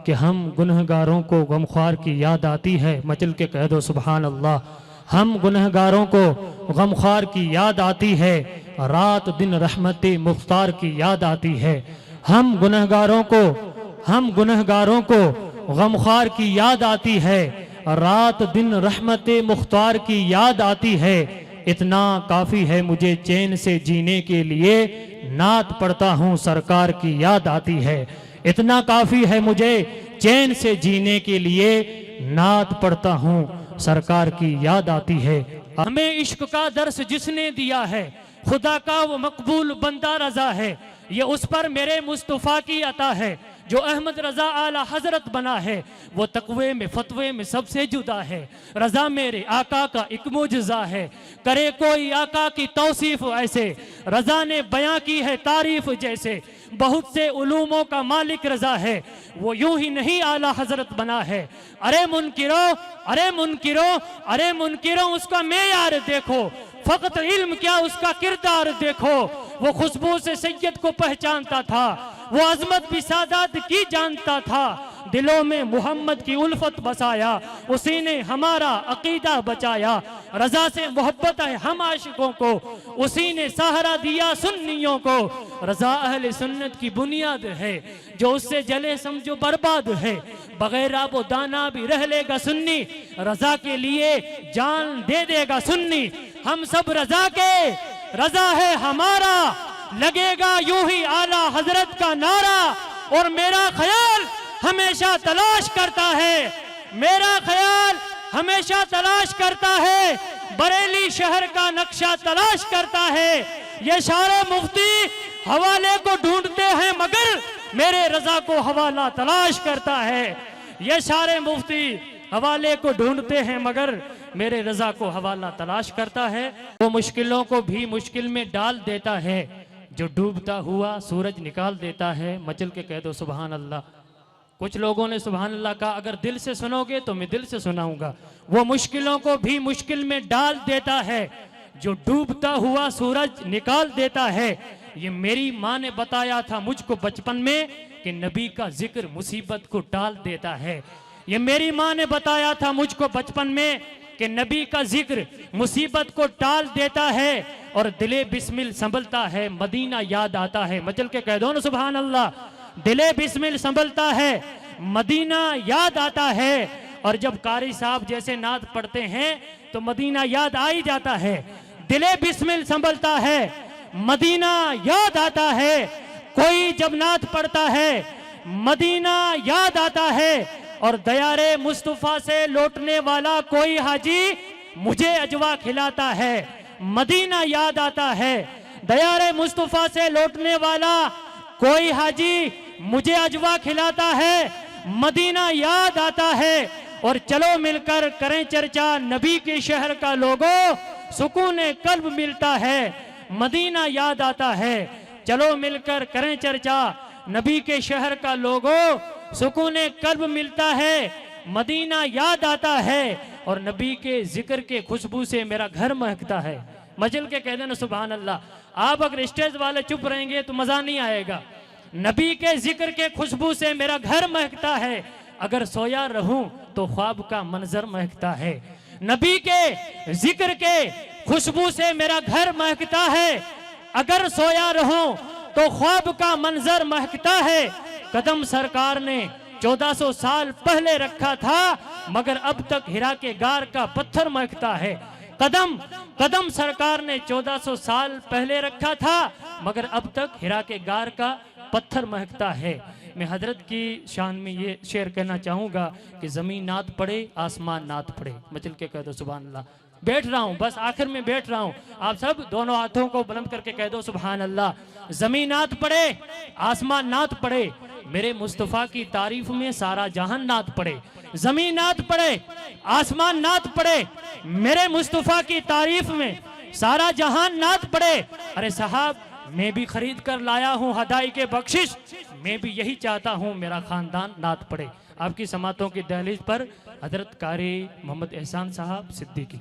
कि हम गुनहगारों को गमख्वार की याद आती है, मचल के कह दो सुभान अल्लाह। हम गुनहगारों को गमख्वार की याद आती है, रात दिन रहमत मुख्तार की याद आती है। हम गुनहगारों को गमख्वार की याद आती है, रात दिन रहमत मुख्तार की याद आती है। इतना काफ़ी है मुझे चैन से जीने के लिए, नात पढ़ता हूँ सरकार की याद आती है। इतना काफ़ी है मुझे चैन से जीने के लिए, नात पढ़ता हूँ सरकार की याद आती है। हमें इश्क का दर्स जिसने दिया है, खुदा का वो मकबूल बंदा रजा है। ये उस पर मेरे मुस्तफ़ा की अता है, जो अहमद रजा आला हजरत बना है। वो तकवे में फतवे में सबसे जुदा है, रजा मेरे आका का एक मुजज़ा है। करे कोई आका की तौसीफ ऐसे, रजा ने बयां की है तारीफ जैसे। बहुत से उलूमों का मालिक रजा है, वो यूं ही नहीं आला हजरत बना है। अरे मुनकिरो, अरे मुनकिरो, अरे मुनकिरो, उसका मेयार देखो, फकत इल्म क्या उसका किरदार देखो। वो खुशबू से सैयद को पहचानता था, वो अजमत भी सादात की जानता था। दिलों में मोहम्मद की उल्फत बसाया, उसी ने हमारा अकीदा बचाया। रजा से मोहब्बत है हम आशिकों को, उसी ने सहारा दिया सुन्नियों को। रजा अहले सुन्नत की बुनियाद है, जो उससे जले समझो बर्बाद है। बगैर आबो दाना भी रह लेगा सुन्नी, रजा के लिए जान दे देगा सुन्नी। हम सब रजा के, रजा है हमारा, लगेगा यूं ही आला हजरत का नारा। और मेरा ख्याल हमेशा तलाश करता है, मेरा ख्याल हमेशा तलाश करता है, बरेली शहर का नक्शा तलाश करता है। ये सारे मुफ्ती हवाले को ढूंढते हैं, मगर मेरे रजा को हवाला तलाश करता है। ये सारे मुफ्ती हवाले को ढूंढते हैं, मगर मेरे रजा को हवाला तलाश करता है। वो मुश्किलों को भी मुश्किल में डाल देता है, जो डूबता हुआ सूरज निकाल देता है। मचल के कह दो सुभान अल्लाह। कुछ लोगों ने सुभान अल्लाह का, अगर दिल से सुनोगे तो मैं दिल से सुनाऊंगा। वो मुश्किलों को भी मुश्किल में डाल देता है, जो डूबता हुआ सूरज निकाल देता है। ये मेरी माँ ने बताया था मुझको बचपन में, कि नबी का जिक्र मुसीबत को टाल देता है। ये मेरी माँ ने बताया था मुझको बचपन में, कि नबी का जिक्र मुसीबत को टाल देता है। और दिले बिस्मिल संभलता है, मदीना याद आता है। मचल के कह दो ना सुभान अल्लाह। दिले बिस्मिल संभलता है, मदीना याद आता है। और जब कारी साहब जैसे नात पढ़ते हैं तो मदीना याद आ ही जाता है। दिले बिस्मिल संभलता है, मदीना याद आता है। कोई जब नात पढ़ता है, मदीना याद आता है। और दयारे मुस्तफा से लौटने वाला कोई हाजी मुझे अजवा खिलाता है, मदीना याद आता है। दयारे मुस्तफा से लौटने वाला कोई हाजी मुझे अजवा खिलाता है, मदीना याद आता है। और चलो मिलकर करें चर्चा नबी के शहर का लोगों, सुकून कल्ब मिलता है, मदीना याद आता है। चलो मिलकर करें चर्चा नबी के शहर का लोगों, सुकून कल्ब मिलता है, मदीना याद आता है। और नबी के जिक्र के खुशबू से मेरा घर महकता है। मजल के कह देना सुभान अल्लाह। आप अगर स्टेज वाले चुप रहेंगे तो मजा नहीं आएगा। नबी के जिक्र के खुशबू से मेरा घर महकता है, अगर सोया रहूं तो ख्वाब का मंजर महकता है। नबी के जिक्र के खुशबू से मेरा घर महकता है, अगर सोया रहूं तो ख्वाब का मंजर महकता है। कदम सरकार ने 1400 साल पहले रखा था, मगर अब तक हिरा के गार का पत्थर महकता है। कदम सरकार ने 1400 साल पहले रखा था, मगर अब तक हिरा के गार का पत्थर महकता है। मैं हजरत की शान में ये शेर कहना चाहूँगा कि ज़मीन नात पड़े, आसमान नात पड़े। मचल के कह दो सुभान अल्लाह। बैठ रहा हूँ, बस आखिर में बैठ रहा हूँ। आप सब दोनों हाथों को बुलंद करके कह दो सुभान अल्लाह। ज़मीन नात पड़े, आसमान नात पड़े, मेरे मुस्तफ़ा की तारीफ में सारा जहान नात पड़े। ज़मीन नात पड़े, आसमान नात पड़े, मेरे मुस्तफ़ा की तारीफ में सारा जहान नात पड़े। अरे साहब, मैं भी खरीद कर लाया हूँ हदाई के बख्शिश, मैं भी यही चाहता हूँ मेरा खानदान नात पड़े। आपकी समातों की दहलीज पर हजरत कारी मोहम्मद एहसान साहब सिद्दीकी।